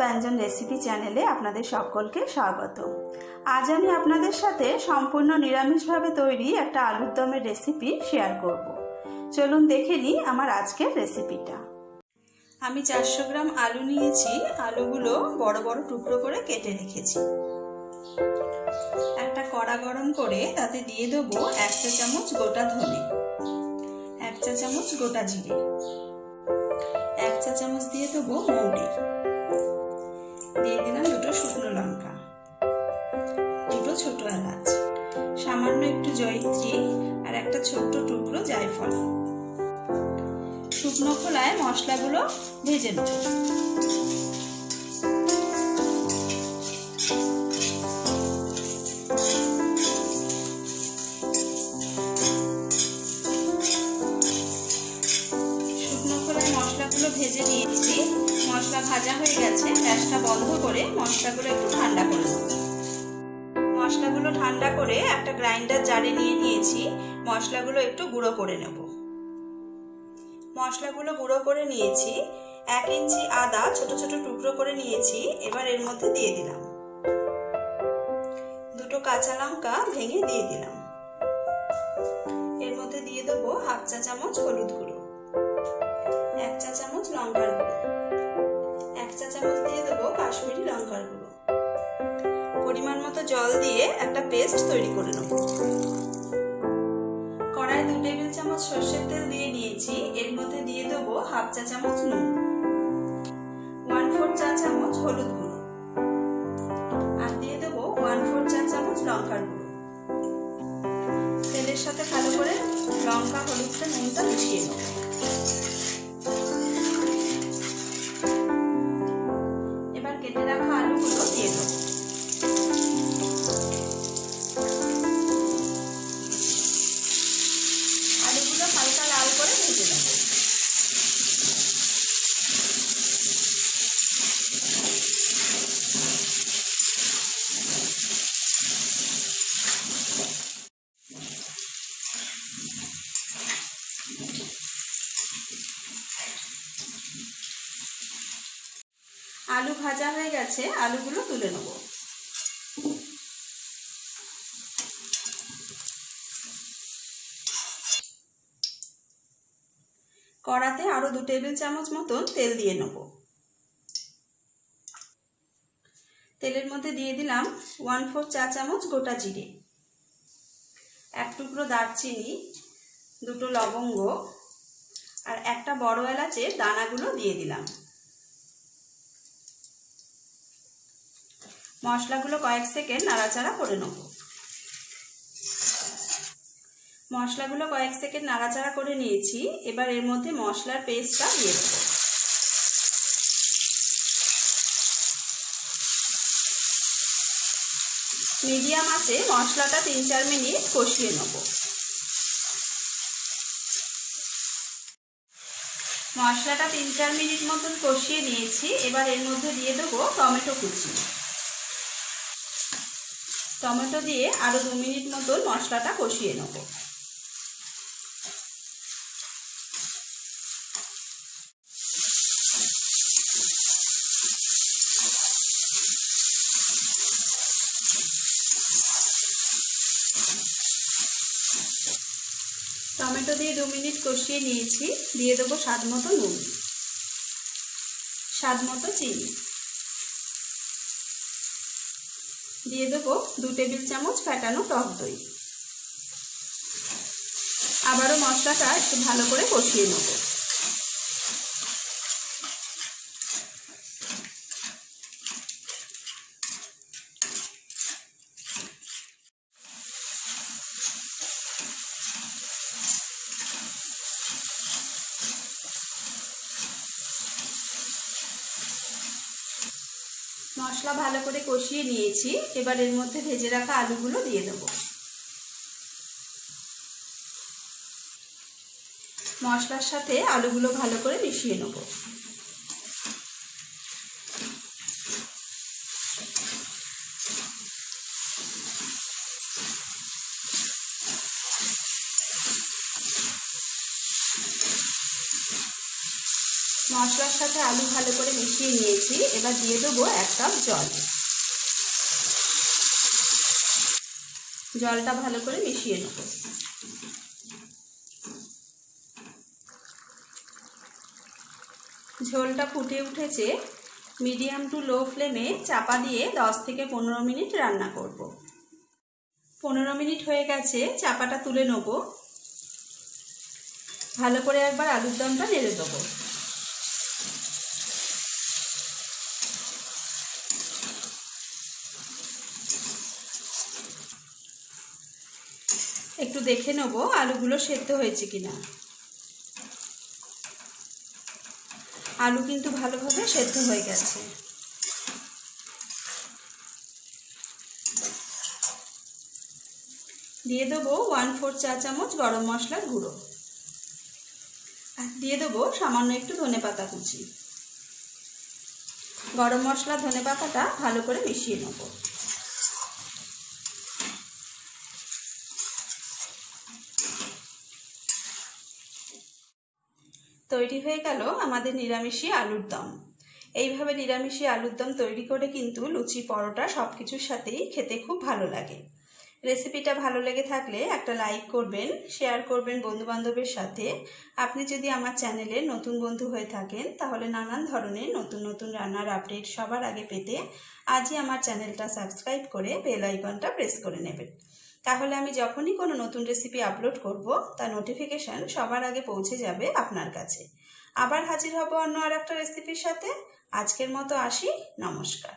ব্যঞ্জন রেসিপি চ্যানেলে আপনাদের সকলকে স্বাগত। আজ আমি আপনাদের সাথে সম্পূর্ণ নিরামিষভাবে তৈরি একটা আলুর দমের রেসিপি শেয়ার করব। চলুন দেখে নিই আমার আজকের রেসিপিটা। আমি 400 গ্রাম আলু নিয়েছি। আলুগুলো বড় বড় টুকরো করে কেটে রেখেছি। একটা কড়া গরম করে তাতে দিয়ে দেবো 1 চা চামচ গোটা ধনে, 1 চা চামচ গোটা জিরে, 1 চা চামচ দিয়ে দেবো মৌরি, দিয়ে দিলাম 2টো শুকনো লঙ্কা, 2টো ছোট এলাচ, সামান্য একটু জয়িত্রী আর একটা ছোট্ট টুকরো জায়ফল। শুকনো খোলায় মশলাগুলো ভেজে নেব। মশলাগুলো ভেজে নিয়েছি। মশলা ভাজা হয়ে গেছে। গ্যাসটা বন্ধ করে মশলাগুলো একটু ঠান্ডা করে নেব। মশলাগুলো ঠান্ডা করে একটা গ্রাইন্ডার জারে নিয়ে নিয়েছি। মশলাগুলো একটু গুঁড়ো করে নেব। মশলাগুলো গুঁড়ো করে নিয়েছি। 1 ইঞ্চি আদা ছোট ছোট টুকরো করে নিয়েছি। এবার এর মধ্যে দিয়ে দিলাম 2টো কাঁচা লঙ্কা ভেঙে দিয়ে দিলাম। এর মধ্যে দিয়ে দেবো 1/2 চা চামচ হলুদ গুঁড়ো, 1 চা চামচ লঙ্কার গুঁড়ো, 1 চা চামচ দিয়ে দেবো কাশ্মীরি লঙ্কার গুঁড়ো। পরিমাণ মতো জল দিয়ে একটা পেস্ট তৈরি করে নেব। কড়াই 2 টেবিল চামচ সরষের তেল দিয়ে নিয়েছি। এর মধ্যে দিয়ে দেবো 1/2 চা চামচ নুন, 1/4 চা চামচ হলুদ গুঁড়ো, আর দিয়ে দেবো 1/4 চা চামচ লঙ্কার গুঁড়ো। তেলের সাথে ভালো করে লঙ্কা, হলুদটা, নুনটা মিশিয়ে নেব। এবার কেটে রাখা আলুগুলো দিয়ে দেবো। আলুগুলো হালকা লাল করে ভেজে নেব। আলু ভাজা হয়ে গেছে। আলুগুলো তুলে নেব। কড়াতে আরো 2 টেবিল চামচ মতন তেল দিয়ে নেব। তেলের মধ্যে দিয়ে দিলাম 1/4 চা চামচ গোটা জিরে, 1 টুকরো দারচিনি, 2টো লবঙ্গ আর একটা বড় এলাচের দানাগুলো দিয়ে দিলাম। মশলাগুলো কয়েক সেকেন্ড নাড়াচাড়া করে নেব। মশলাগুলো কয়েক সেকেন্ড নাড়াচাড়া করে নিয়েছি। এবার এর মধ্যে মশলার পেস্টটা দিয়ে দেব। মিডিয়াম আঁচে মশলাটা 3-4 মিনিট কষিয়ে নেব। মশলাটা 3-4 মিনিট মতন কষিয়ে নিয়েছি। এবার এর মধ্যে দিয়ে দেবো টমেটো কুচি। টমেটো দিয়ে আরো 2 মিনিট মতন মশলাটা কষিয়ে নেব। টমেটো দিয়ে 2 মিনিট কষিয়ে নিয়েছি। দিয়ে দেবো স্বাদ মতো নুন, স্বাদ মতো চিনি, দিয়ে দেবো 2 টেবিল চামচ ফেটানো টক দই। আবারও মশলাটা একটু ভালো করে কষিয়ে নেব। মশলা ভালো করে কষিয়ে নিয়েছি। এবার এর মধ্যে ভেজে রাখা আলুগুলো দিয়ে দেব। মশলার সাথে আলুগুলো ভালো করে মিশিয়ে নেব। মশলার সাথে আলু ভালো করে মিশিয়ে নিয়েছি। এবার দিয়ে দেবো 1 কাপ জল। জলটা ভালো করে মিশিয়ে নেব। ঝোলটা ফুটে উঠেছে। মিডিয়াম টু লো ফ্লেমে চাপা দিয়ে 10 থেকে 15 মিনিট রান্না করব। 15 মিনিট হয়ে গেছে, চাপাটা তুলে নেব। ভালো করে একবার আলুর দমটা নেড়ে দেবো। একটু দেখে নেব আলুগুলো সেদ্ধ হয়েছে কিনা। আলু কিন্তু ভালোভাবে সেদ্ধ হয়ে গেছে। দিয়ে দেবো 1/4 চা চামচ গরম মশলার গুঁড়ো। আর দিয়ে দেবো সামান্য একটু ধনেপাতা কুচি। গরম মশলা ধনেপাতাটা ভালো করে মিশিয়ে নেব। তৈরি হয়ে গেল আমাদের নিরামিষি আলুর দম। এইভাবে নিরামিষি আলুর দম তৈরি করে কিন্তু লুচি, পরোটা সব কিছুর সাথেই খেতে খুব ভালো লাগে। রেসিপিটা ভালো লেগে থাকলে একটা লাইক করবেন, শেয়ার করবেন বন্ধুবান্ধবের সাথে। আপনি যদি আমার চ্যানেলে নতুন বন্ধু হয়ে থাকেন তাহলে নানান ধরনের নতুন নতুন রান্নার আপডেট সবার আগে পেতে আজই আমার চ্যানেলটা সাবস্ক্রাইব করে বেল আইকনটা প্রেস করে নেবেন। তাহলে আমি যখনই কোনো নতুন রেসিপি আপলোড করব তার নোটিফিকেশন সবার আগে পৌঁছে যাবে আপনার কাছে। আবার হাজির হব অন্য আর একটা রেসিপির সাথে। আজকের মতো আসি, নমস্কার।